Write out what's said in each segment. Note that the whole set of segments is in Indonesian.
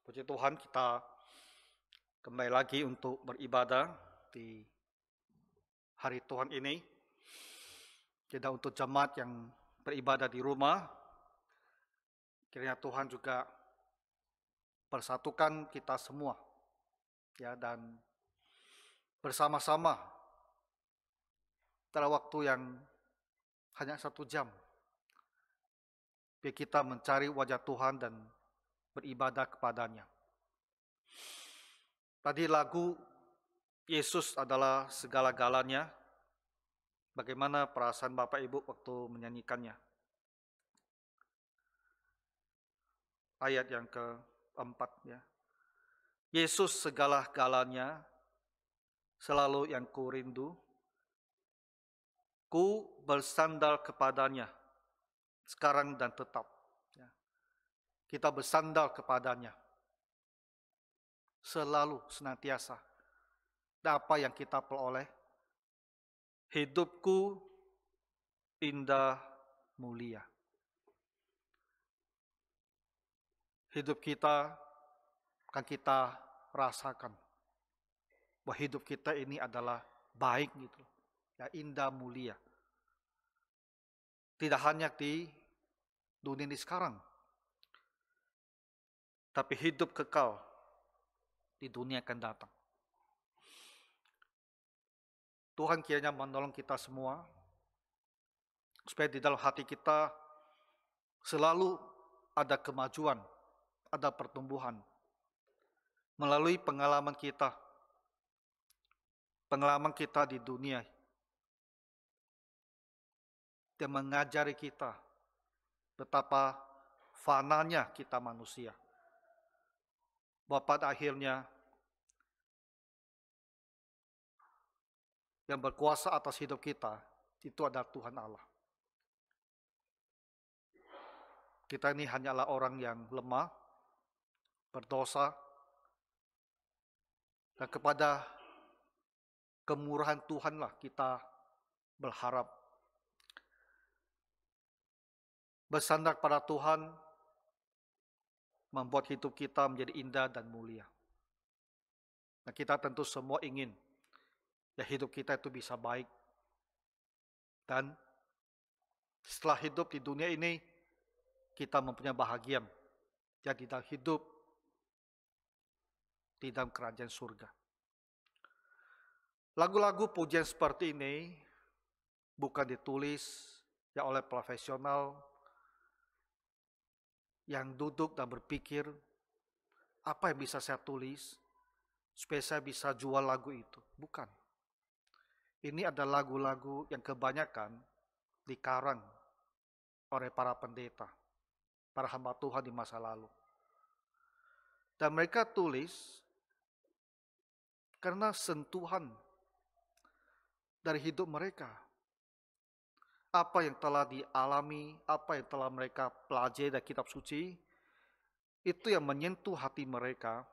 Puji Tuhan, kita kembali lagi untuk beribadah di hari Tuhan ini. Tidak untuk jemaat yang beribadah di rumah, kiranya Tuhan juga persatukan kita semua, ya, dan bersama-sama dalam waktu yang hanya 1 jam, biar kita mencari wajah Tuhan dan beribadah kepadanya. Tadi lagu Yesus adalah segala-galanya. Bagaimana perasaan Bapak Ibu waktu menyanyikannya? Ayat yang keempat, ya. Yesus segala-galanya, selalu yang ku rindu, ku bersandar kepadanya, sekarang dan tetap. Ya. Kita bersandar kepadanya, selalu, senantiasa. Dan apa yang kita peroleh? Hidupku indah mulia. Hidup kita akan kita rasakan bahwa hidup kita ini adalah baik gitu, ya, indah mulia. Tidak hanya di dunia ini sekarang, tapi hidup kekal di dunia akan datang. Tuhan kiranya menolong kita semua supaya di dalam hati kita selalu ada kemajuan, ada pertumbuhan melalui pengalaman kita di dunia, dan mengajari kita betapa fananya kita manusia, bahwa pada akhirnya yang berkuasa atas hidup kita itu adalah Tuhan Allah. Kita ini hanyalah orang yang lemah, berdosa, dan kepada kemurahan Tuhanlah kita berharap. Bersandar pada Tuhan membuat hidup kita menjadi indah dan mulia. Nah, kita tentu semua ingin ya hidup kita itu bisa baik. Dan setelah hidup di dunia ini, kita mempunyai bahagia. Jadi kita hidup di dalam kerajaan surga. Lagu-lagu pujian seperti ini bukan ditulis ya oleh profesional yang duduk dan berpikir, apa yang bisa saya tulis supaya saya bisa jual lagu itu. Bukan. Ini adalah lagu-lagu yang kebanyakan dikarang oleh para pendeta, para hamba Tuhan di masa lalu. Dan mereka tulis karena sentuhan dari hidup mereka. Apa yang telah dialami, apa yang telah mereka pelajari dari kitab suci, itu yang menyentuh hati mereka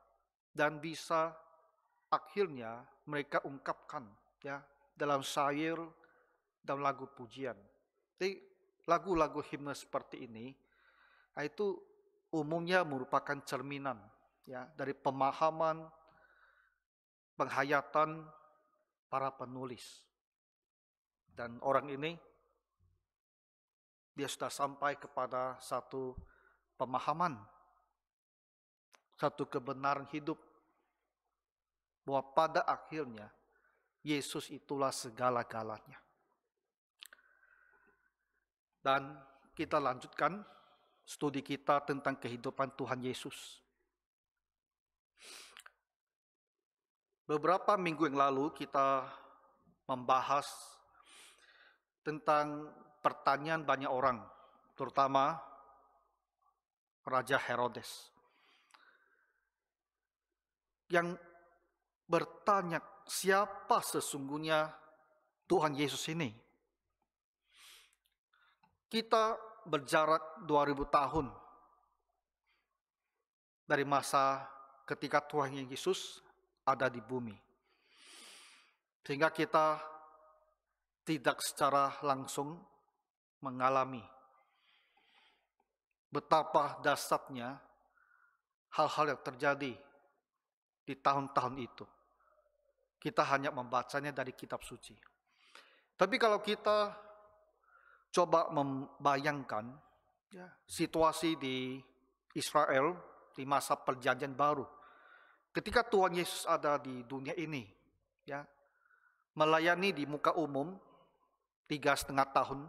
dan bisa akhirnya mereka ungkapkan ya dalam syair, dalam lagu pujian. Jadi lagu-lagu himne seperti ini itu umumnya merupakan cerminan ya dari pemahaman, penghayatan para penulis. Dan orang ini dia sudah sampai kepada satu pemahaman, satu kebenaran hidup, bahwa pada akhirnya Yesus itulah segala-galanya. Dan kita lanjutkan studi kita tentang kehidupan Tuhan Yesus. Beberapa minggu yang lalu kita membahas tentang pertanyaan banyak orang, terutama Raja Herodes, yang bertanya siapa sesungguhnya Tuhan Yesus ini. Kita berjarak 2000 tahun dari masa ketika Tuhan Yesus ada di bumi. Sehingga kita tidak secara langsung mengalami betapa dahsyatnya hal-hal yang terjadi di tahun-tahun itu. Kita hanya membacanya dari kitab suci. Tapi kalau kita coba membayangkan situasi di Israel di masa perjanjian baru, ketika Tuhan Yesus ada di dunia ini, melayani di muka umum 3,5 tahun,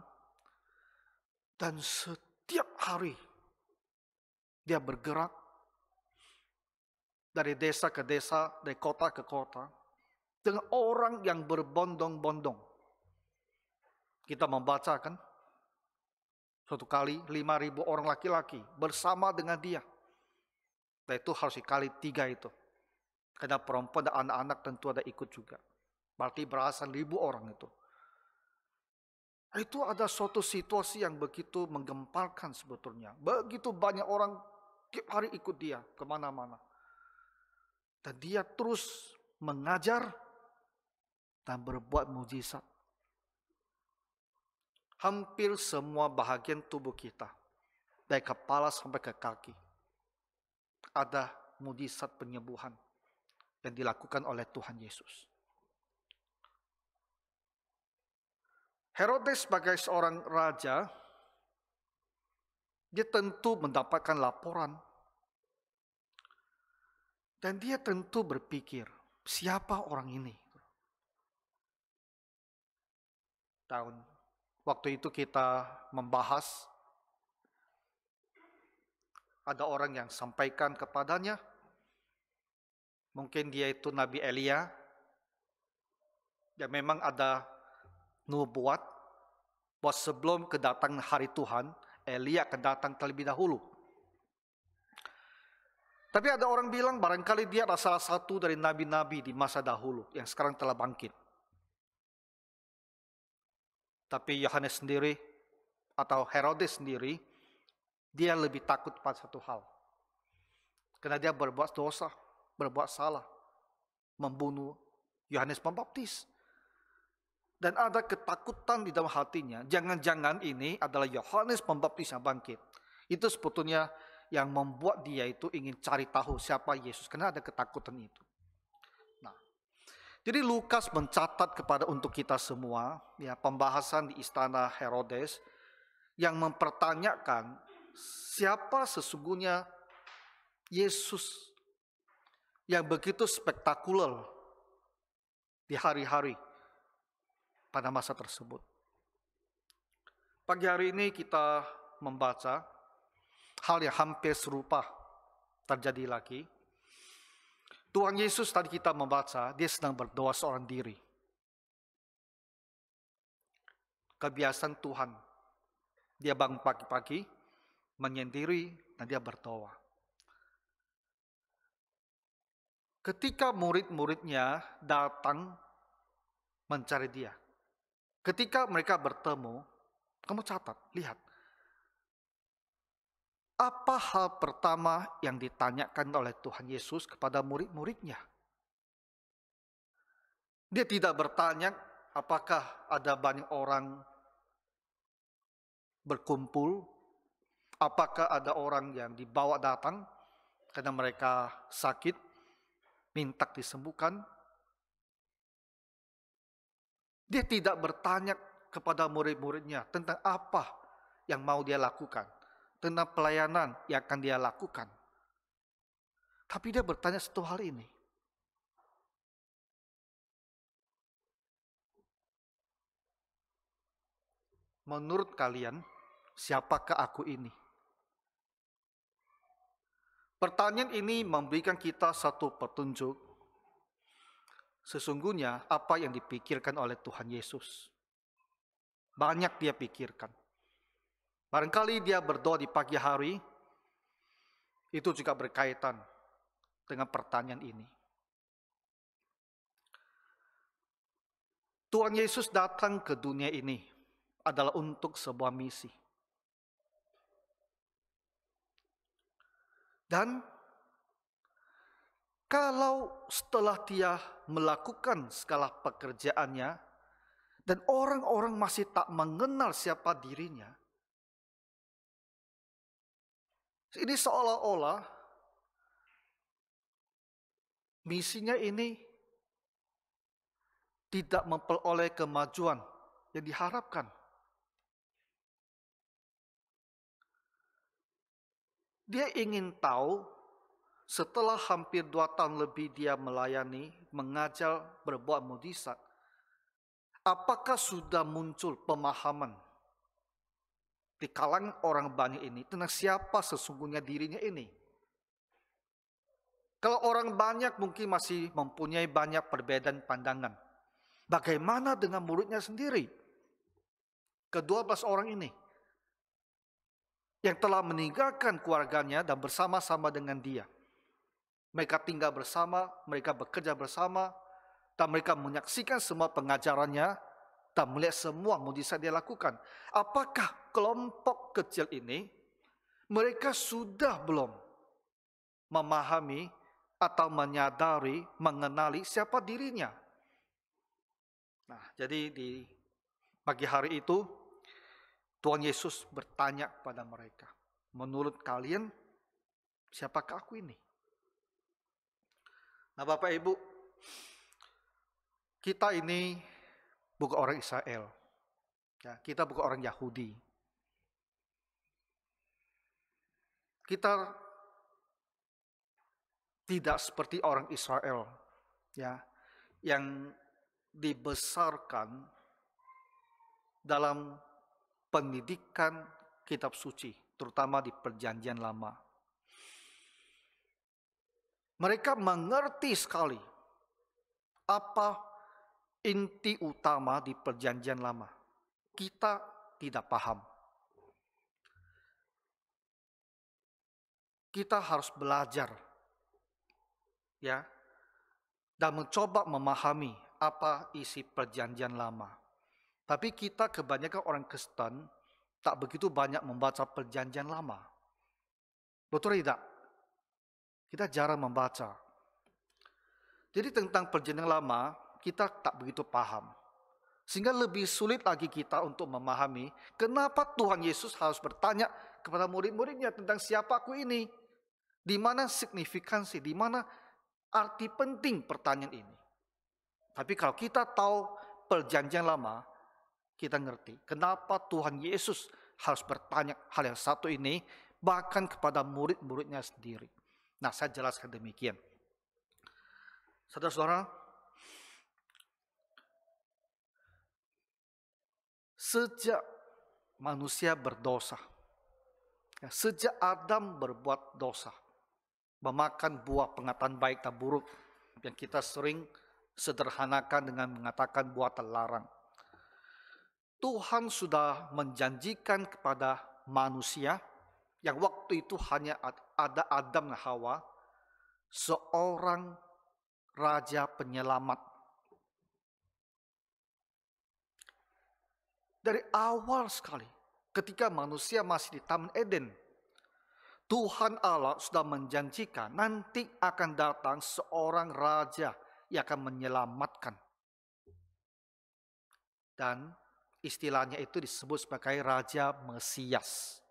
dan setiap hari dia bergerak dari desa ke desa, dari kota ke kota, dengan orang yang berbondong-bondong. Kita membaca kan, suatu kali 5.000 orang laki-laki bersama dengan dia. Dan itu harus dikali 3 itu. Karena perempuan dan anak-anak tentu ada ikut juga. Berarti belasan ribu orang itu. Itu ada suatu situasi yang begitu menggemparkan sebetulnya. Begitu banyak orang tiap hari ikut dia kemana-mana. Dan dia terus mengajar dan berbuat mujizat. Hampir semua bahagian tubuh kita, dari kepala sampai ke kaki, ada mujizat penyembuhan yang dilakukan oleh Tuhan Yesus. Herodes sebagai seorang raja, dia tentu mendapatkan laporan. Dan dia tentu berpikir, siapa orang ini? Waktu itu kita membahas, ada orang yang sampaikan kepadanya, mungkin dia itu Nabi Elia, dan memang ada nubuat bahwa sebelum kedatangan hari Tuhan, Elia akan datang terlebih dahulu. Tapi ada orang bilang barangkali dia adalah salah satu dari nabi-nabi di masa dahulu yang sekarang telah bangkit. Tapi Yohanes sendiri atau Herodes sendiri, dia lebih takut pada satu hal. Karena dia berbuat dosa, berbuat salah, membunuh Yohanes Pembaptis. Dan ada ketakutan di dalam hatinya, jangan-jangan ini adalah Yohanes Pembaptis yang bangkit. Itu sebetulnya yang membuat dia itu ingin cari tahu siapa Yesus, karena ada ketakutan itu. Jadi Lukas mencatat kepada untuk kita semua, pembahasan di istana Herodes yang mempertanyakan siapa sesungguhnya Yesus yang begitu spektakuler di hari-hari pada masa tersebut. Pagi hari ini kita membaca hal yang hampir serupa terjadi lagi. Tuhan Yesus tadi kita membaca, dia sedang berdoa seorang diri. Kebiasaan Tuhan, dia bangun pagi-pagi, menyendiri, dan dia berdoa. Ketika murid-muridnya datang mencari dia, ketika mereka bertemu, kamu catat, lihat. Apa hal pertama yang ditanyakan oleh Tuhan Yesus kepada murid-muridnya? Dia tidak bertanya apakah ada banyak orang berkumpul, apakah ada orang yang dibawa datang karena mereka sakit, minta disembuhkan. Dia tidak bertanya kepada murid-muridnya tentang apa yang mau dia lakukan, tentang pelayanan yang akan dia lakukan. Tapi dia bertanya satu hal ini. Menurut kalian, siapakah aku ini? Pertanyaan ini memberikan kita satu petunjuk. Sesungguhnya apa yang dipikirkan oleh Tuhan Yesus. Banyak dia pikirkan. Barangkali dia berdoa di pagi hari, itu juga berkaitan dengan pertanyaan ini. Tuhan Yesus datang ke dunia ini adalah untuk sebuah misi. Dan kalau setelah dia melakukan segala pekerjaannya, dan orang-orang masih tak mengenal siapa dirinya, ini seolah-olah misinya ini tidak memperoleh kemajuan yang diharapkan. Dia ingin tahu setelah hampir 2 tahun lebih dia melayani, mengajar, berbuat mukjizat, apakah sudah muncul pemahaman di kalangan orang banyak ini tentang siapa sesungguhnya dirinya ini? Kalau orang banyak mungkin masih mempunyai banyak perbedaan pandangan. Bagaimana dengan muridnya sendiri? Ke-12 orang ini yang telah meninggalkan keluarganya dan bersama-sama dengan dia. Mereka tinggal bersama, mereka bekerja bersama, dan mereka menyaksikan semua pengajarannya dan melihat semua mukjizat dia lakukan. Apakah kelompok kecil ini mereka sudah belum memahami atau menyadari, mengenali siapa dirinya? Nah, jadi di pagi hari itu Tuhan Yesus bertanya kepada mereka, menurut kalian siapakah aku ini? Nah, Bapak Ibu, kita ini bukan orang Israel. Ya, kita bukan orang Yahudi. Kita tidak seperti orang Israel, ya, yang dibesarkan dalam pendidikan kitab suci, terutama di Perjanjian Lama. Mereka mengerti sekali apa inti utama di Perjanjian Lama. Kita tidak paham. Kita harus belajar, ya, dan mencoba memahami apa isi Perjanjian Lama. Tapi kita kebanyakan orang Kristen tak begitu banyak membaca Perjanjian Lama. Betul tidak? Kita jarang membaca. Jadi tentang Perjanjian Lama kita tak begitu paham. Sehingga lebih sulit lagi kita untuk memahami kenapa Tuhan Yesus harus bertanya kepada murid-muridnya tentang siapa aku ini. Di mana signifikansi, di mana arti penting pertanyaan ini. Tapi kalau kita tahu Perjanjian Lama, kita ngerti kenapa Tuhan Yesus harus bertanya hal yang satu ini, bahkan kepada murid-muridnya sendiri. Nah, saya jelaskan demikian. Saudara-saudara, sejak manusia berdosa, sejak Adam berbuat dosa, memakan buah pengetahuan baik dan buruk, yang kita sering sederhanakan dengan mengatakan buah terlarang. Tuhan sudah menjanjikan kepada manusia yang waktu itu hanya ada Adam dan Hawa, seorang raja penyelamat. Dari awal sekali, ketika manusia masih di Taman Eden, Tuhan Allah sudah menjanjikan nanti akan datang seorang raja yang akan menyelamatkan. Dan istilahnya itu disebut sebagai Raja Mesias.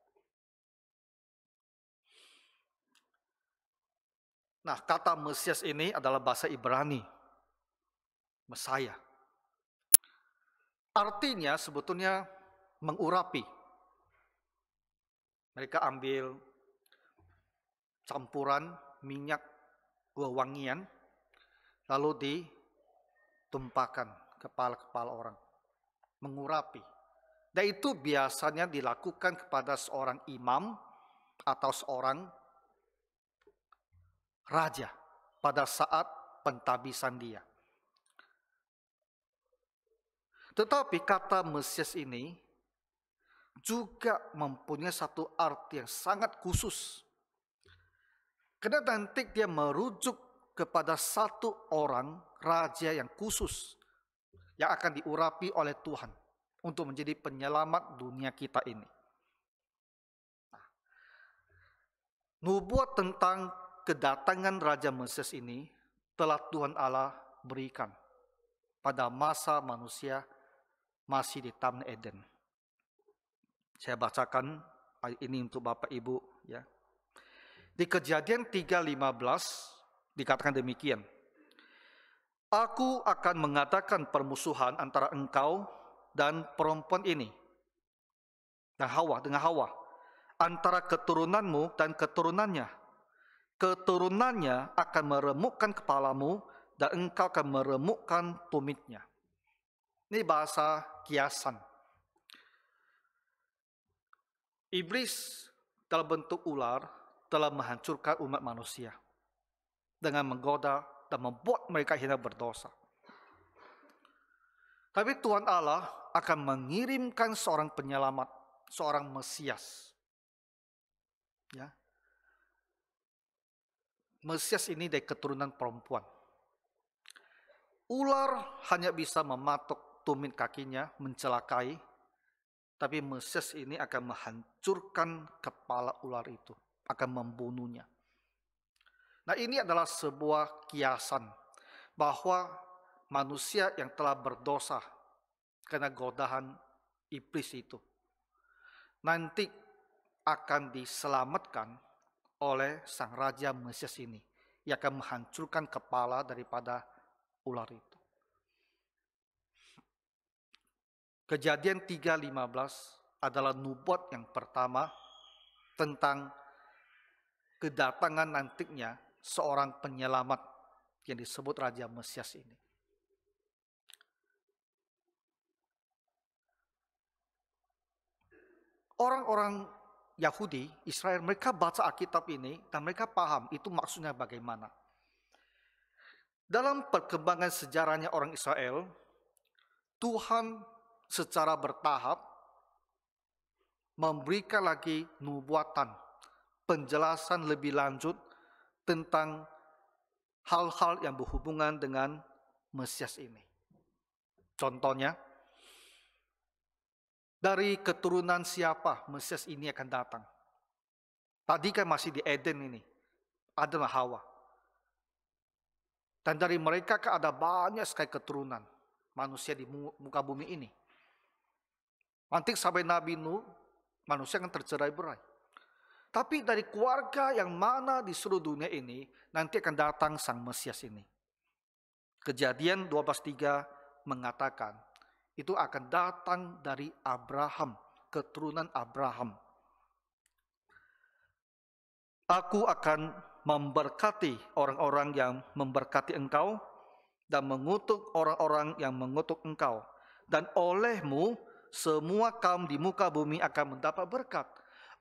Nah, kata Mesias ini adalah bahasa Ibrani, Mesaya. Artinya sebetulnya mengurapi. Mereka ambil campuran minyak wewangian, lalu ditumpahkan kepala-kepala orang. Mengurapi. Dan itu biasanya dilakukan kepada seorang imam atau seorang raja pada saat pentabisan dia. Tetapi kata Mesias ini juga mempunyai satu arti yang sangat khusus. Karena nanti dia merujuk kepada satu orang raja yang khusus yang akan diurapi oleh Tuhan untuk menjadi penyelamat dunia kita ini. Nubuat tentang kedatangan Raja Mesias ini telah Tuhan Allah berikan pada masa manusia masih di Taman Eden. Saya bacakan ayat ini untuk Bapak Ibu, ya. Di Kejadian 3:15 dikatakan demikian. Aku akan mengadakan permusuhan antara engkau dan perempuan ini, dan dengan Hawa, antara keturunanmu dan keturunannya. Keturunannya akan meremukkan kepalamu, dan engkau akan meremukkan tumitnya. Ini bahasa kiasan. Iblis dalam bentuk ular telah menghancurkan umat manusia dengan menggoda dan membuat mereka hina berdosa. Tapi Tuhan Allah akan mengirimkan seorang penyelamat, seorang Mesias. Ya. Mesias ini dari keturunan perempuan. Ular hanya bisa mematuk tumit kakinya, mencelakai, tapi Mesias ini akan menghancurkan kepala ular itu, akan membunuhnya. Nah, ini adalah sebuah kiasan bahwa manusia yang telah berdosa karena godaan iblis itu nanti akan diselamatkan oleh sang Raja Mesias ini, yang akan menghancurkan kepala daripada ular itu. Kejadian 3:15 adalah nubuat yang pertama tentang kedatangan nantinya seorang penyelamat yang disebut Raja Mesias ini. Orang-orang Yahudi, Israel, mereka baca Alkitab ini dan mereka paham itu maksudnya bagaimana. Dalam perkembangan sejarahnya orang Israel, Tuhan secara bertahap memberikan lagi nubuatan, penjelasan lebih lanjut tentang hal-hal yang berhubungan dengan Mesias ini. Contohnya, dari keturunan siapa Mesias ini akan datang? Tadi kan masih di Eden ini, adalah Hawa. Dan dari mereka kan ada banyak sekali keturunan manusia di muka bumi ini. Nanti sampai Nabi Nuh, manusia akan tercerai-berai. Tapi dari keluarga yang mana di seluruh dunia ini, nanti akan datang sang Mesias ini. Kejadian 12:3 mengatakan, itu akan datang dari Abraham, keturunan Abraham. Aku akan memberkati orang-orang yang memberkati engkau, dan mengutuk orang-orang yang mengutuk engkau. Dan olehmu, semua kaum di muka bumi akan mendapat berkat.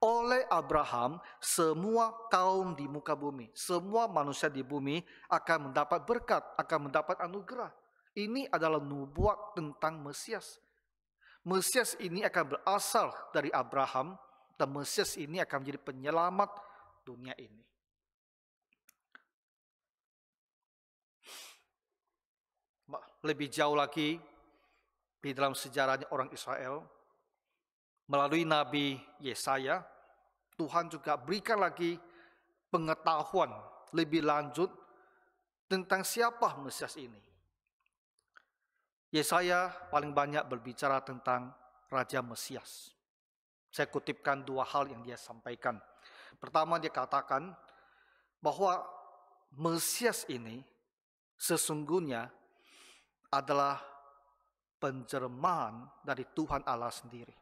Oleh Abraham, semua kaum di muka bumi, semua manusia di bumi akan mendapat berkat, akan mendapat anugerah. Ini adalah nubuat tentang Mesias. Mesias ini akan berasal dari Abraham, dan Mesias ini akan menjadi penyelamat dunia ini. Lebih jauh lagi, di dalam sejarahnya orang Israel, melalui Nabi Yesaya, Tuhan juga berikan lagi pengetahuan lebih lanjut tentang siapa Mesias ini. Yesaya paling banyak berbicara tentang Raja Mesias. Saya kutipkan dua hal yang dia sampaikan. Pertama, dia katakan bahwa Mesias ini sesungguhnya adalah penjermaan dari Tuhan Allah sendiri.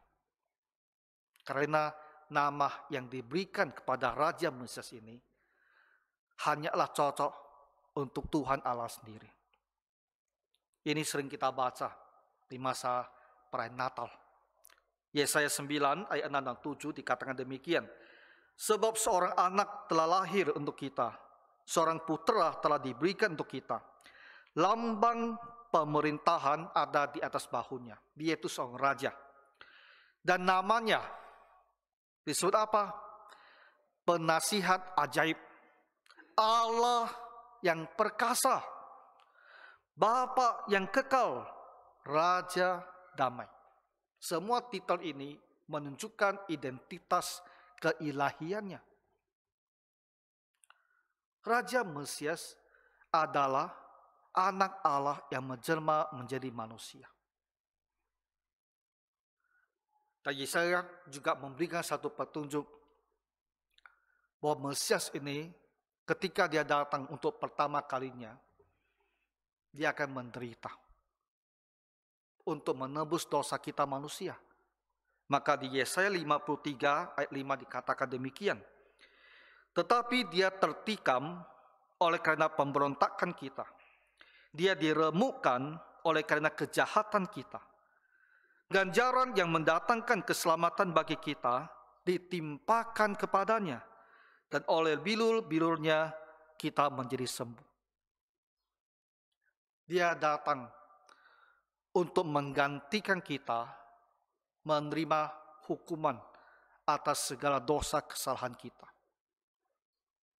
Karena nama yang diberikan kepada Raja Mesias ini hanyalah cocok untuk Tuhan Allah sendiri. Ini sering kita baca di masa perayaan Natal. Yesaya 9 ayat 6 dan 7 dikatakan demikian. Sebab seorang anak telah lahir untuk kita, seorang putra telah diberikan untuk kita. Lambang pemerintahan ada di atas bahunya. Dia itu seorang raja. Dan namanya disebut apa? Penasihat ajaib, Allah yang perkasa, Bapa yang kekal, Raja damai. Semua titel ini menunjukkan identitas keilahiannya. Raja Mesias adalah anak Allah yang menjelma menjadi manusia. Dan Yesaya juga memberikan satu petunjuk bahwa Mesias ini ketika dia datang untuk pertama kalinya, Dia akan menderita untuk menebus dosa kita manusia. Maka di Yesaya 53 ayat 5 dikatakan demikian. Tetapi dia tertikam oleh karena pemberontakan kita. Dia diremukkan oleh karena kejahatan kita. Ganjaran yang mendatangkan keselamatan bagi kita ditimpakan kepadanya. Dan oleh bilur-bilurnya kita menjadi sembuh. Dia datang untuk menggantikan kita menerima hukuman atas segala dosa kesalahan kita.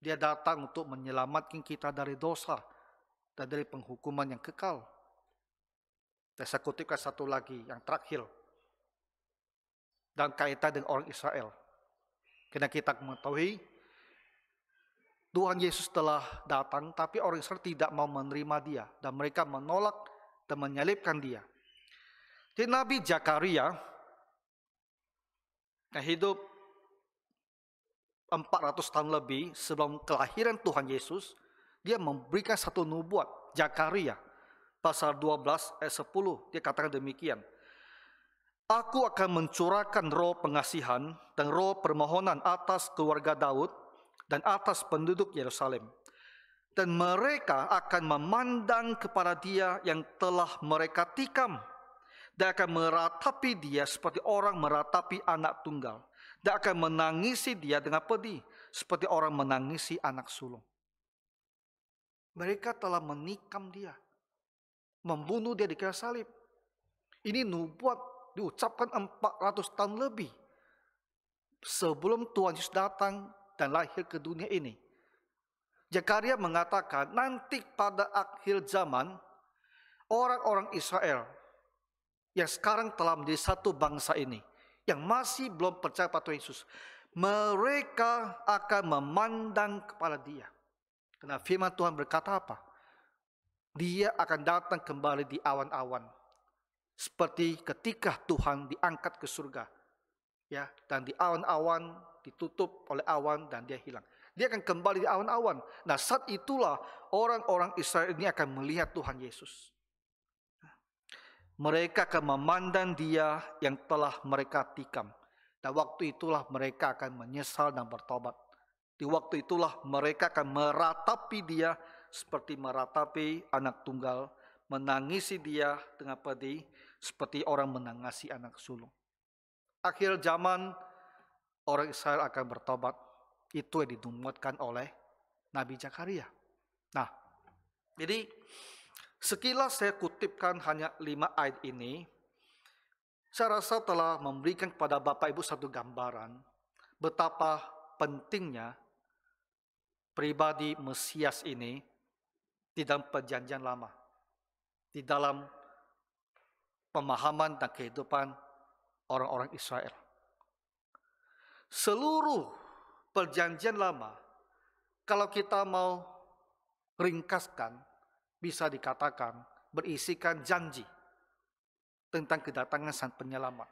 Dia datang untuk menyelamatkan kita dari dosa dan dari penghukuman yang kekal. Dan saya kutipkan satu lagi yang terakhir dan kaitan dengan orang Israel. Karena kita mengetahui Tuhan Yesus telah datang, tapi orang Israel tidak mau menerima dia. Dan mereka menolak dan menyalibkan dia. Jadi Nabi Zakaria yang hidup 400 tahun lebih sebelum kelahiran Tuhan Yesus, dia memberikan satu nubuat. Zakaria pasal 12 ayat 10, dia katakan demikian. Aku akan mencurahkan roh pengasihan dan roh permohonan atas keluarga Daud dan atas penduduk Yerusalem. Dan mereka akan memandang kepada dia yang telah mereka tikam. Dan akan meratapi dia seperti orang meratapi anak tunggal. Dan akan menangisi dia dengan pedih seperti orang menangisi anak sulung. Mereka telah menikam dia, membunuh dia di kayu salib. Ini nubuat diucapkan 400 tahun lebih sebelum Tuhan Yesus datang dan lahir ke dunia ini. Zakaria mengatakan nanti pada akhir zaman orang-orang Israel yang sekarang telah menjadi satu bangsa ini, yang masih belum percaya pada Tuhan Yesus, mereka akan memandang kepada dia. Karena firman Tuhan berkata apa? Dia akan datang kembali di awan-awan, seperti ketika Tuhan diangkat ke surga, ya, dan di awan-awan ditutup oleh awan dan dia hilang. Dia akan kembali di awan-awan. Nah, saat itulah orang-orang Israel ini akan melihat Tuhan Yesus. Mereka akan memandang dia yang telah mereka tikam. Dan waktu itulah mereka akan menyesal dan bertobat. Di waktu itulah mereka akan meratapi dia seperti meratapi anak tunggal, menangisi dia dengan pedih seperti orang menangisi anak sulung. Akhir zaman orang Israel akan bertobat. Itu yang dinubuatkan oleh Nabi Zakaria. Nah, jadi sekilas saya kutipkan hanya 5 ayat ini. Saya rasa telah memberikan kepada Bapak Ibu satu gambaran betapa pentingnya pribadi Mesias ini di dalam perjanjian lama, di dalam pemahaman dan kehidupan orang-orang Israel. Seluruh perjanjian lama, kalau kita mau ringkaskan, bisa dikatakan berisikan janji tentang kedatangan Sang Penyelamat.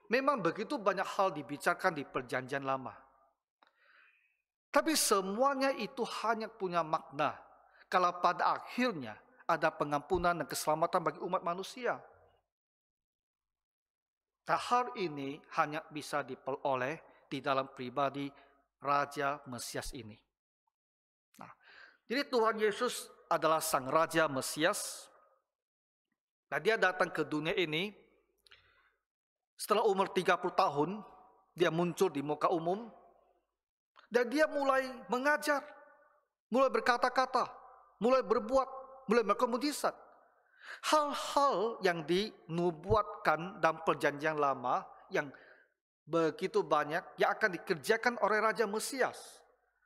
Memang begitu banyak hal dibicarakan di perjanjian lama. Tapi semuanya itu hanya punya makna kalau pada akhirnya ada pengampunan dan keselamatan bagi umat manusia. Nah, hal ini hanya bisa diperoleh di dalam pribadi Raja Mesias ini. Nah, jadi Tuhan Yesus adalah Sang Raja Mesias. Nah, dia datang ke dunia ini setelah umur 30 tahun, dia muncul di muka umum. Dan dia mulai mengajar, mulai berkata-kata, mulai berbuat, mulai melakukan mukjizat. Hal-hal yang dinubuatkan dalam perjanjian lama yang begitu banyak yang akan dikerjakan oleh Raja Mesias.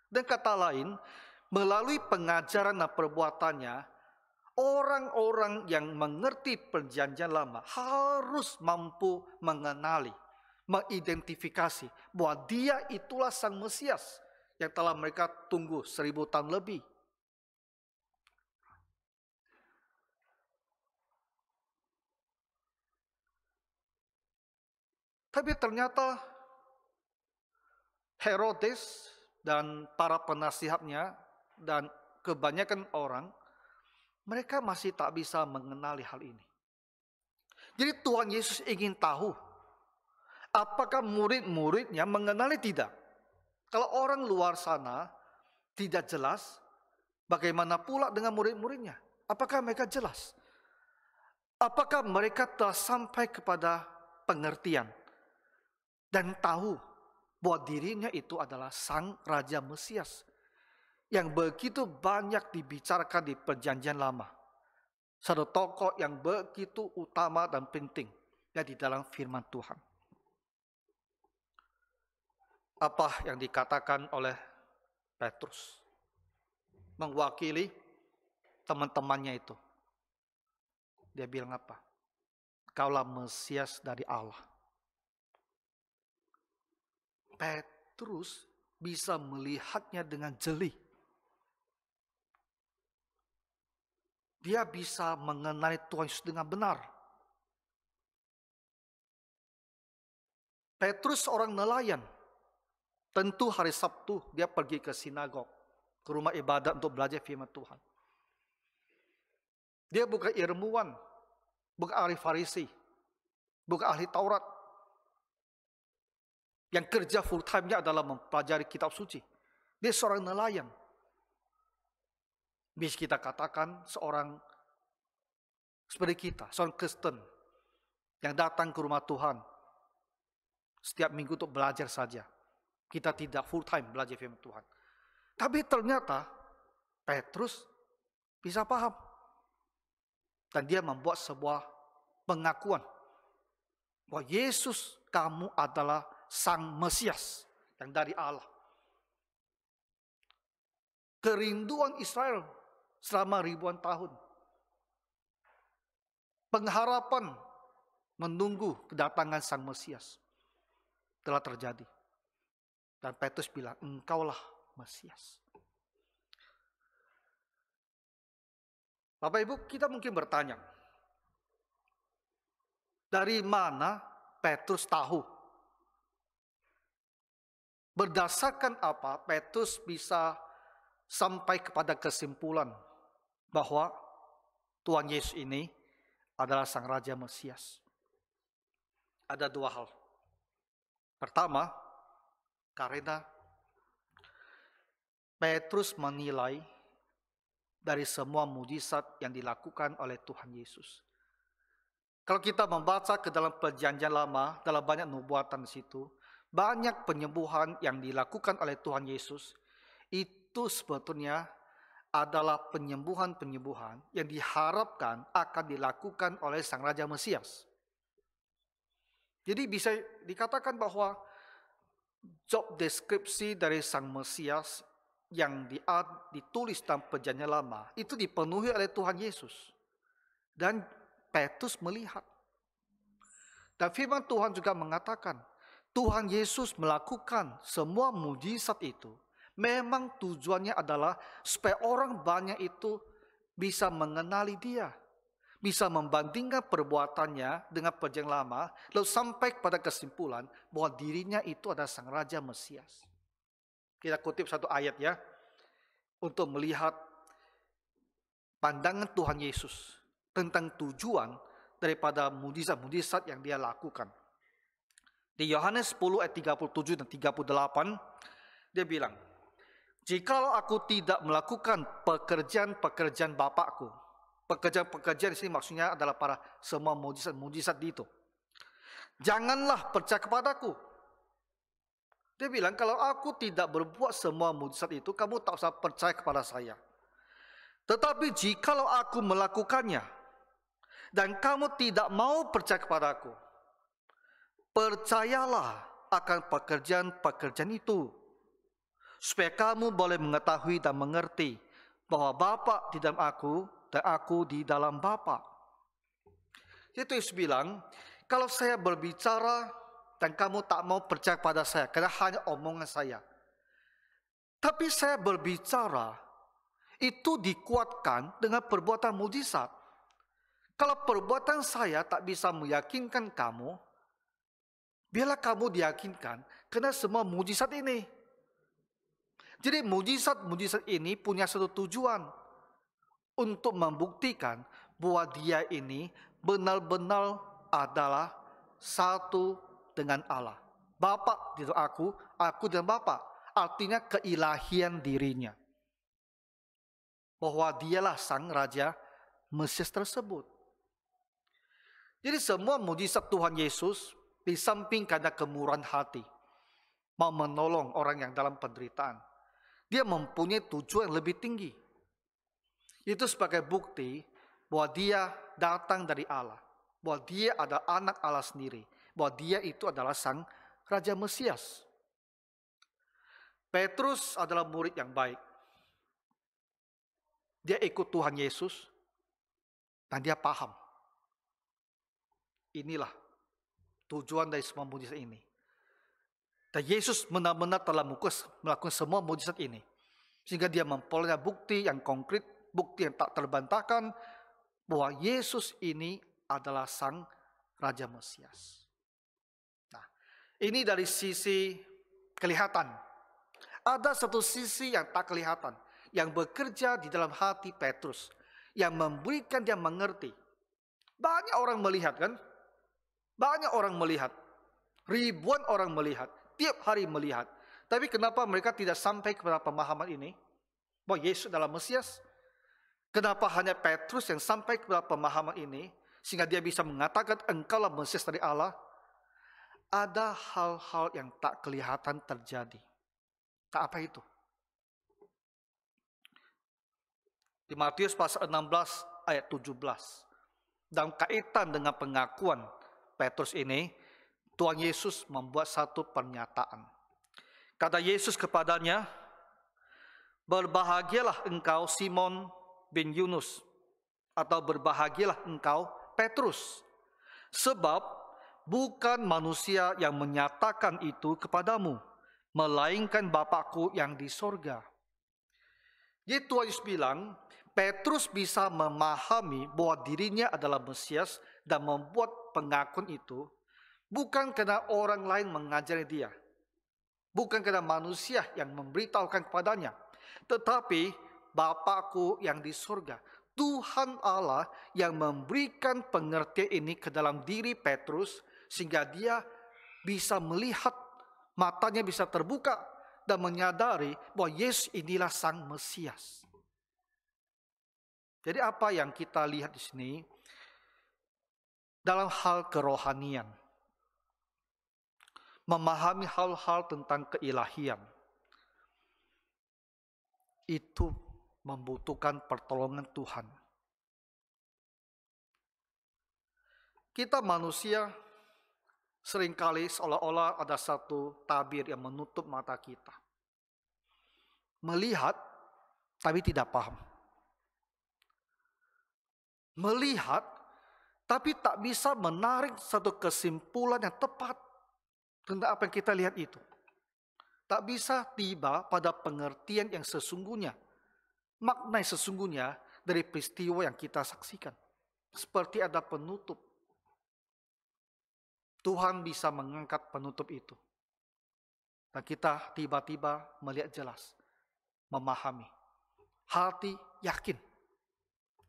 Dan kata lain, melalui pengajaran dan perbuatannya, orang-orang yang mengerti perjanjian lama harus mampu mengenali, mengidentifikasi bahwa dia itulah Sang Mesias yang telah mereka tunggu 1000 tahun lebih. Tapi ternyata Herodes dan para penasihatnya dan kebanyakan orang mereka masih tak bisa mengenali hal ini. Jadi Tuhan Yesus ingin tahu, apakah murid-muridnya mengenali tidak? Kalau orang luar sana tidak jelas, bagaimana pula dengan murid-muridnya? Apakah mereka jelas? Apakah mereka telah sampai kepada pengertian dan tahu bahwa dirinya itu adalah Sang Raja Mesias yang begitu banyak dibicarakan di Perjanjian Lama. Satu tokoh yang begitu utama dan penting di dalam firman Tuhan. Apa yang dikatakan oleh Petrus mewakili teman-temannya itu? Dia bilang apa? Kaulah Mesias dari Allah. Petrus bisa melihatnya dengan jeli. Dia bisa mengenali Tuhan Yesus dengan benar. Petrus orang nelayan. Tentu hari Sabtu dia pergi ke sinagog, ke rumah ibadat untuk belajar firman Tuhan. Dia bukan ilmuwan, bukan ahli Farisi, bukan ahli Taurat. Yang kerja full time-nya adalah mempelajari kitab suci. Dia seorang nelayan. Bisa kita katakan seorang seperti kita, seorang Kristen yang datang ke rumah Tuhan setiap minggu untuk belajar saja. Kita tidak full time belajar firman Tuhan. Tapi ternyata Petrus bisa paham. Dan dia membuat sebuah pengakuan bahwa Yesus, kamu adalah Sang Mesias yang dari Allah. Kerinduan Israel selama ribuan tahun. Pengharapan menunggu kedatangan Sang Mesias telah terjadi. Dan Petrus bilang, engkaulah Mesias. Bapak Ibu, kita mungkin bertanya, dari mana Petrus tahu? Berdasarkan apa Petrus bisa sampai kepada kesimpulan bahwa Tuhan Yesus ini adalah Sang Raja Mesias? Ada dua hal. Pertama, karena Petrus menilai dari semua mujizat yang dilakukan oleh Tuhan Yesus. Kalau kita membaca ke dalam Perjanjian Lama, dalam banyak nubuatan di situ, banyak penyembuhan yang dilakukan oleh Tuhan Yesus, itu sebetulnya adalah penyembuhan-penyembuhan yang diharapkan akan dilakukan oleh Sang Raja Mesias. Jadi bisa dikatakan bahwa job deskripsi dari Sang Mesias yang ditulis dalam Perjanjian Lama itu dipenuhi oleh Tuhan Yesus. Dan Petrus melihat. Dan firman Tuhan juga mengatakan, Tuhan Yesus melakukan semua mujizat itu memang tujuannya adalah supaya orang banyak itu bisa mengenali Dia, bisa membandingkan perbuatannya dengan Perjanjian Lama, lalu sampai pada kesimpulan bahwa dirinya itu adalah Sang Raja Mesias. Kita kutip satu ayat ya, untuk melihat pandangan Tuhan Yesus tentang tujuan daripada mujizat-mujizat yang Dia lakukan. Di Yohanes 10 ayat 37 dan 38, Dia bilang, jikalau aku tidak melakukan pekerjaan-pekerjaan Bapakku, pekerjaan-pekerjaan di sini maksudnya adalah para semua mujizat-mujizat itu, janganlah percaya kepadaku. Dia bilang, kalau aku tidak berbuat semua mujizat itu, kamu tak usah percaya kepada saya. Tetapi jikalau aku melakukannya, dan kamu tidak mau percaya kepadaku, percayalah akan pekerjaan-pekerjaan itu, supaya kamu boleh mengetahui dan mengerti bahwa Bapa di dalam aku, dan aku di dalam Bapa. Itu Yesus bilang, kalau saya berbicara dan kamu tak mau percaya pada saya, karena hanya omongan saya. Tapi saya berbicara, itu dikuatkan dengan perbuatan mujizat. Kalau perbuatan saya tak bisa meyakinkan kamu, biarlah kamu diyakinkan karena semua mujizat ini. Jadi mujizat-mujizat ini punya satu tujuan. untuk membuktikan bahwa dia ini benar-benar adalah satu dengan Allah. Bapa itu aku dan Bapa. Artinya keilahian dirinya. Bahwa dialah sang Raja Mesias tersebut. Jadi semua mujizat Tuhan Yesus di samping karena kemurahan hati, mau menolong orang yang dalam penderitaan, dia mempunyai tujuan yang lebih tinggi. Itu sebagai bukti bahwa dia datang dari Allah, bahwa dia adalah anak Allah sendiri, bahwa dia itu adalah sang Raja Mesias. Petrus adalah murid yang baik. Dia ikut Tuhan Yesus dan dia paham. Inilah tujuan dari semua mujizat ini. Dan Yesus benar-benar telah melakukan semua mujizat ini. Sehingga dia memperoleh bukti yang konkret, bukti yang tak terbantahkan, bahwa Yesus ini adalah sang Raja Mesias. Nah, ini dari sisi kelihatan. Ada satu sisi yang tak kelihatan, yang bekerja di dalam hati Petrus, yang memberikan dia mengerti. Banyak orang melihat kan? Banyak orang melihat. Ribuan orang melihat. Tiap hari melihat. Tapi kenapa mereka tidak sampai kepada pemahaman ini? Bahwa Yesus adalah Mesias. Kenapa hanya Petrus yang sampai kepada pemahaman ini? Sehingga dia bisa mengatakan engkaulah Mesias dari Allah. Ada hal-hal yang tak kelihatan terjadi. Tak apa itu? Di Matius pasal 16 ayat 17. Dalam kaitan dengan pengakuan Petrus ini, Tuhan Yesus membuat satu pernyataan. Kata Yesus kepadanya, berbahagialah engkau Simon bin Yunus, atau berbahagialah engkau Petrus, sebab bukan manusia yang menyatakan itu kepadamu, melainkan Bapakku yang di sorga. Jadi Tuhan Yesus bilang, Petrus bisa memahami bahwa dirinya adalah Mesias dan membuat pengakuan itu bukan karena orang lain mengajari dia, bukan karena manusia yang memberitahukan kepadanya, tetapi Bapakku yang di surga, Tuhan Allah yang memberikan pengertian ini ke dalam diri Petrus, sehingga dia bisa melihat, matanya bisa terbuka dan menyadari bahwa Yesus inilah sang Mesias. Jadi apa yang kita lihat di sini dalam hal kerohanian, memahami hal-hal tentang keilahian, itu membutuhkan pertolongan Tuhan. Kita manusia seringkali seolah-olah ada satu tabir yang menutup mata kita. Melihat, tapi tidak paham. Melihat, tapi tak bisa menarik satu kesimpulan yang tepat tentang apa yang kita lihat itu. Tak bisa tiba pada pengertian yang sesungguhnya, makna yang sesungguhnya dari peristiwa yang kita saksikan. Seperti ada penutup. Tuhan bisa mengangkat penutup itu. Dan kita tiba-tiba melihat jelas, memahami. Hati yakin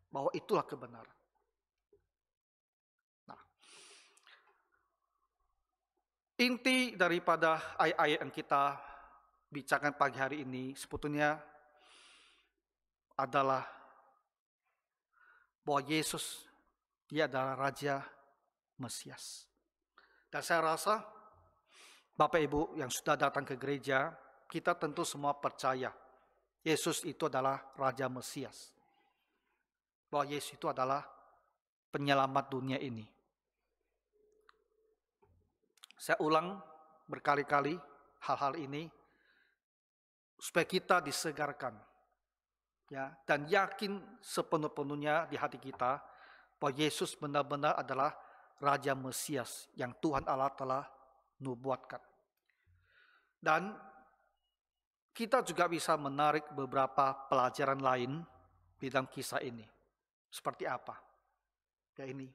bahwa itulah kebenaran. Nah, inti daripada ayat-ayat yang kita bicarakan pagi hari ini sebetulnya adalah bahwa Yesus, dia adalah Raja Mesias. Dan saya rasa Bapak Ibu yang sudah datang ke gereja, kita tentu semua percaya Yesus itu adalah Raja Mesias. Bahwa Yesus itu adalah penyelamat dunia ini. Saya ulang berkali-kali hal-hal ini supaya kita disegarkan, ya, dan yakin sepenuh-penuhnya di hati kita bahwa Yesus benar-benar adalah Raja Mesias yang Tuhan Allah telah nubuatkan. Dan kita juga bisa menarik beberapa pelajaran lain di dalam kisah ini. Seperti apa? Ya ini.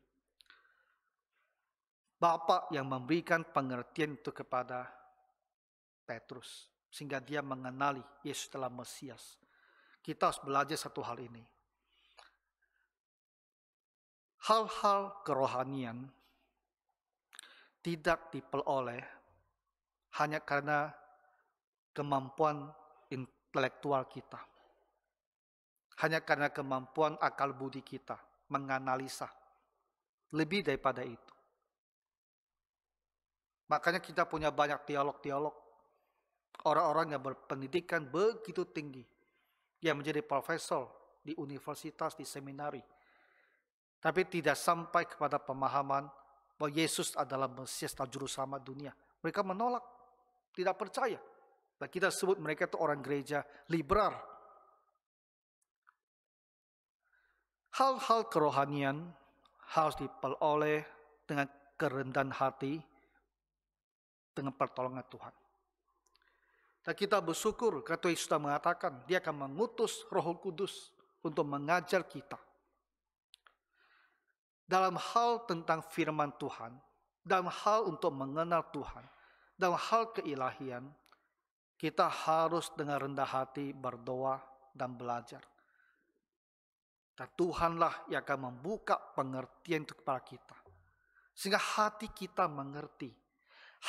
Bapa yang memberikan pengertian itu kepada Petrus, sehingga dia mengenali Yesus adalah Mesias. Kita harus belajar satu hal ini. Hal-hal kerohanian tidak diperoleh hanya karena kemampuan intelektual kita. Hanya karena kemampuan akal budi kita menganalisa. Lebih daripada itu. Makanya kita punya banyak teolog-teolog. Orang-orang yang berpendidikan begitu tinggi. Yang menjadi profesor di universitas, di seminari. Tapi tidak sampai kepada pemahaman bahwa Yesus adalah Mesias dan Juru Selamat dunia. Mereka menolak, tidak percaya. Dan kita sebut mereka itu orang gereja liberal. Hal-hal kerohanian harus diperoleh dengan kerendahan hati, dengan pertolongan Tuhan. Dan kita bersyukur, kata Yesus sudah mengatakan, dia akan mengutus Roh Kudus untuk mengajar kita. Dalam hal tentang firman Tuhan, dalam hal untuk mengenal Tuhan, dalam hal keilahian, kita harus dengan rendah hati berdoa dan belajar. Dan Tuhanlah yang akan membuka pengertian itu kepada kita. Sehingga hati kita mengerti.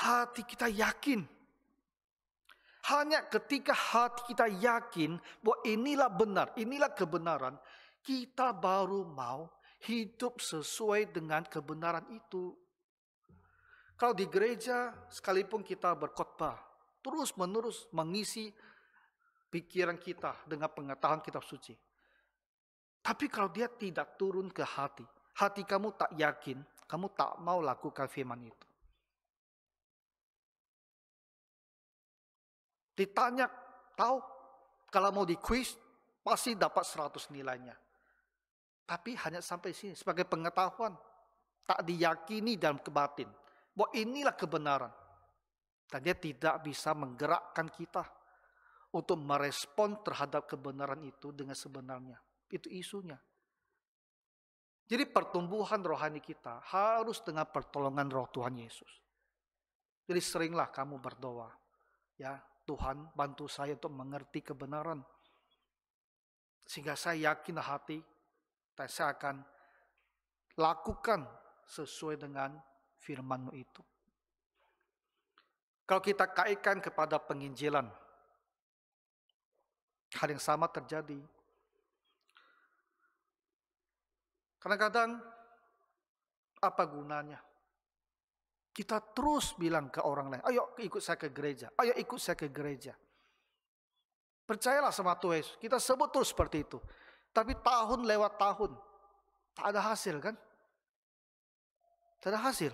Hati kita yakin. Hanya ketika hati kita yakin bahwa inilah benar, inilah kebenaran, kita baru mau hidup sesuai dengan kebenaran itu. Kalau di gereja, sekalipun kita berkhotbah, terus-menerus mengisi pikiran kita dengan pengetahuan kitab suci. Tapi kalau dia tidak turun ke hati, hati kamu tak yakin, kamu tak mau lakukan firman itu. Ditanya, tahu, kalau mau di quiz, pasti dapat 100 nilainya. Tapi hanya sampai sini, sebagai pengetahuan, tak diyakini dalam kebatin, bahwa inilah kebenaran. Dan dia tidak bisa menggerakkan kita untuk merespon terhadap kebenaran itu dengan sebenarnya. Itu isunya. Jadi pertumbuhan rohani kita harus dengan pertolongan Roh Tuhan Yesus. Jadi seringlah kamu berdoa, ya Tuhan bantu saya untuk mengerti kebenaran. Sehingga saya yakin hati, dan saya akan lakukan sesuai dengan firman-Mu itu. Kalau kita kaitkan kepada penginjilan, hal yang sama terjadi. Kadang-kadang, apa gunanya? Kita terus bilang ke orang lain, ayo ikut saya ke gereja, ayo ikut saya ke gereja. Percayalah sama Tuhan Yesus, kita sebut terus seperti itu. Tapi tahun lewat tahun, tak ada hasil kan? Tak ada hasil.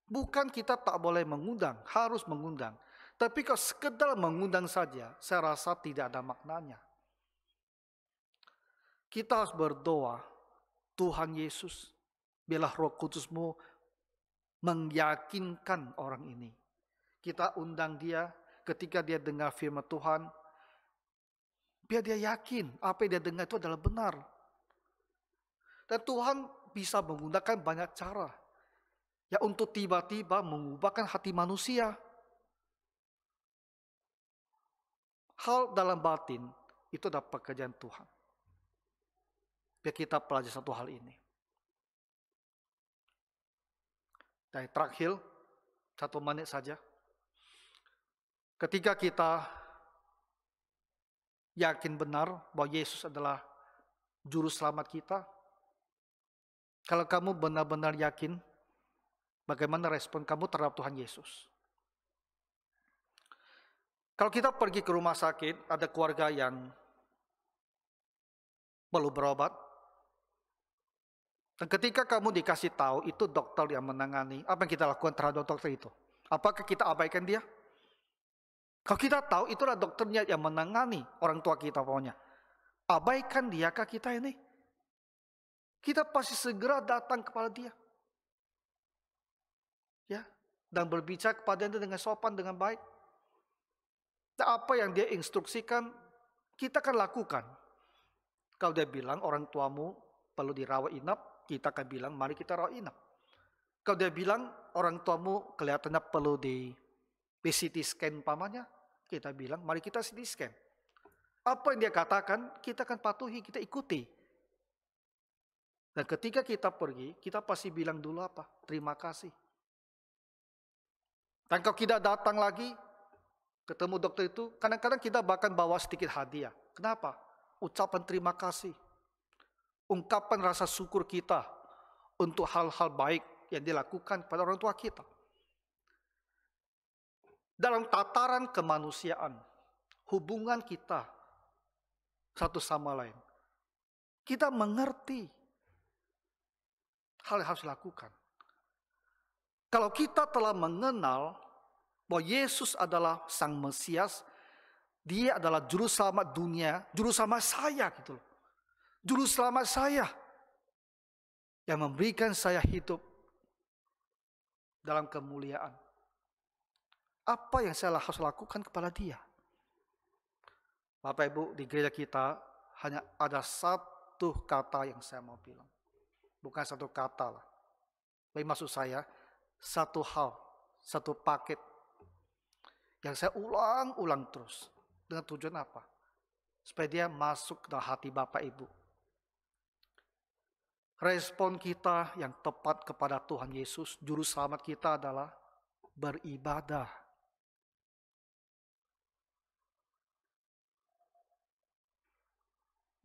Bukan kita tak boleh mengundang, harus mengundang. Tapi kalau sekedar mengundang saja, saya rasa tidak ada maknanya. Kita harus berdoa, Tuhan Yesus, biarlah Roh Kudus-Mu meyakinkan orang ini. Kita undang dia ketika dia dengar firman Tuhan, biar dia yakin apa yang dia dengar itu adalah benar. Dan Tuhan bisa menggunakan banyak cara. Ya untuk tiba-tiba mengubahkan hati manusia. Hal dalam batin itu adalah pekerjaan Tuhan. Biar kita pelajari satu hal ini. Dan terakhir, 1 menit saja. Ketika kita yakin benar bahwa Yesus adalah Juru Selamat kita, kalau kamu benar-benar yakin, bagaimana respon kamu terhadap Tuhan Yesus? Kalau kita pergi ke rumah sakit, ada keluarga yang perlu berobat. Dan ketika kamu dikasih tahu, itu dokter yang menangani, apa yang kita lakukan terhadap dokter itu? Apakah kita abaikan dia? Kalau kita tahu, itulah dokternya yang menangani orang tua kita pokoknya. Abaikan diakah kita ini? Kita pasti segera datang kepada dia. Ya, dan berbicara kepada dia dengan sopan, dengan baik. Dan apa yang dia instruksikan, kita akan lakukan. Kalau dia bilang orang tuamu perlu dirawat inap, kita akan bilang mari kita rawat inap. Kalau dia bilang orang tuamu kelihatannya perlu di CT scan pamannya, kita bilang mari kita CT scan. Apa yang dia katakan, kita akan patuhi, kita ikuti. Dan ketika kita pergi, kita pasti bilang dulu apa? Terima kasih. Dan kalau kita datang lagi, ketemu dokter itu, kadang-kadang kita bahkan bawa sedikit hadiah. Kenapa? Ucapan terima kasih. Ungkapan rasa syukur kita untuk hal-hal baik yang dilakukan pada orang tua kita. Dalam tataran kemanusiaan, hubungan kita satu sama lain, kita mengerti hal yang harus dilakukan. Kalau kita telah mengenal bahwa Yesus adalah Sang Mesias, Dia adalah juru selamat dunia, juru selamat saya gitu loh. Juru selamat saya yang memberikan saya hidup dalam kemuliaan. Apa yang saya harus lakukan kepada Dia? Bapak Ibu, di gereja kita hanya ada satu kata yang saya mau bilang. Bukan satu kata lah. Tapi maksud saya, satu hal, satu paket yang saya ulang-ulang terus. Dengan tujuan apa? Supaya dia masuk ke dalam hati Bapak Ibu. Respon kita yang tepat kepada Tuhan Yesus, Juru Selamat kita adalah beribadah.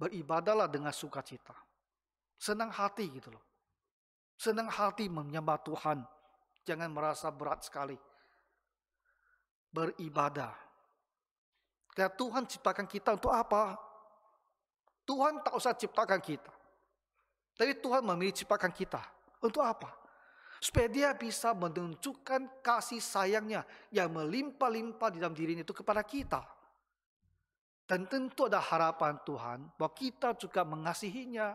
Beribadahlah dengan sukacita. Senang hati gitu loh. Senang hati menyembah Tuhan. Jangan merasa berat sekali. Beribadah. Karena Tuhan ciptakan kita untuk apa? Tuhan tak usah ciptakan kita. Tapi Tuhan memilih ciptakan kita. Untuk apa? Supaya dia bisa menunjukkan kasih sayangnya yang melimpah-limpah di dalam diri itu kepada kita. Dan tentu ada harapan Tuhan bahwa kita juga mengasihinya.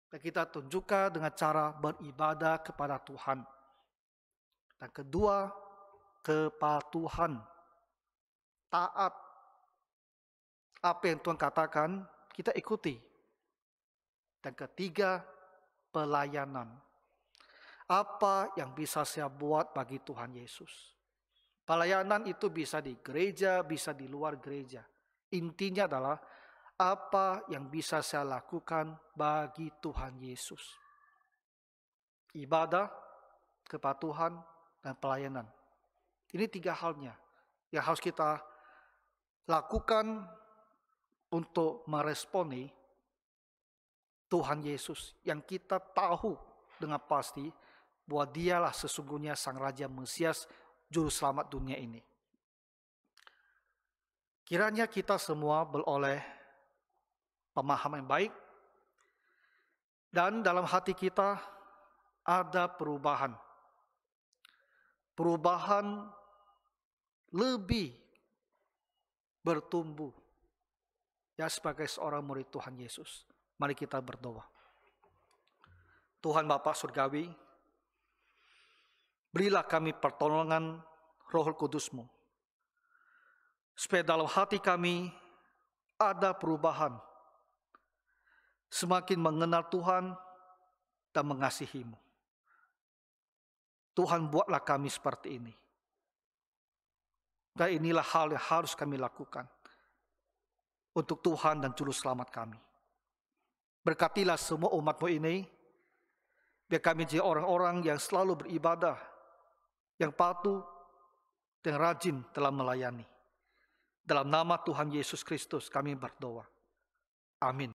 Dan kita tunjukkan dengan cara beribadah kepada Tuhan. Dan kedua, kepatuhan. Taat. Apa yang Tuhan katakan, kita ikuti. Dan ketiga, pelayanan. Apa yang bisa saya buat bagi Tuhan Yesus? Pelayanan itu bisa di gereja, bisa di luar gereja. Intinya adalah apa yang bisa saya lakukan bagi Tuhan Yesus. Ibadah, kepatuhan, dan pelayanan. Ini tiga halnya yang harus kita lakukan untuk meresponi Tuhan Yesus yang kita tahu dengan pasti bahwa dialah sesungguhnya Sang Raja Mesias, Juru Selamat dunia ini. Kiranya kita semua beroleh pemahaman yang baik dan dalam hati kita ada perubahan. Perubahan lebih bertumbuh ya sebagai seorang murid Tuhan Yesus. Mari kita berdoa. Tuhan Bapa Surgawi, berilah kami pertolongan Roh Kudus-Mu, supaya dalam hati kami ada perubahan, semakin mengenal Tuhan dan mengasihi-Mu. Tuhan, buatlah kami seperti ini. Dan inilah hal yang harus kami lakukan untuk Tuhan dan Juru Selamat kami. Berkatilah semua umat-Mu ini, biar kami jadi orang-orang yang selalu beribadah, yang patuh dan rajin dalam melayani. Dalam nama Tuhan Yesus Kristus kami berdoa. Amin.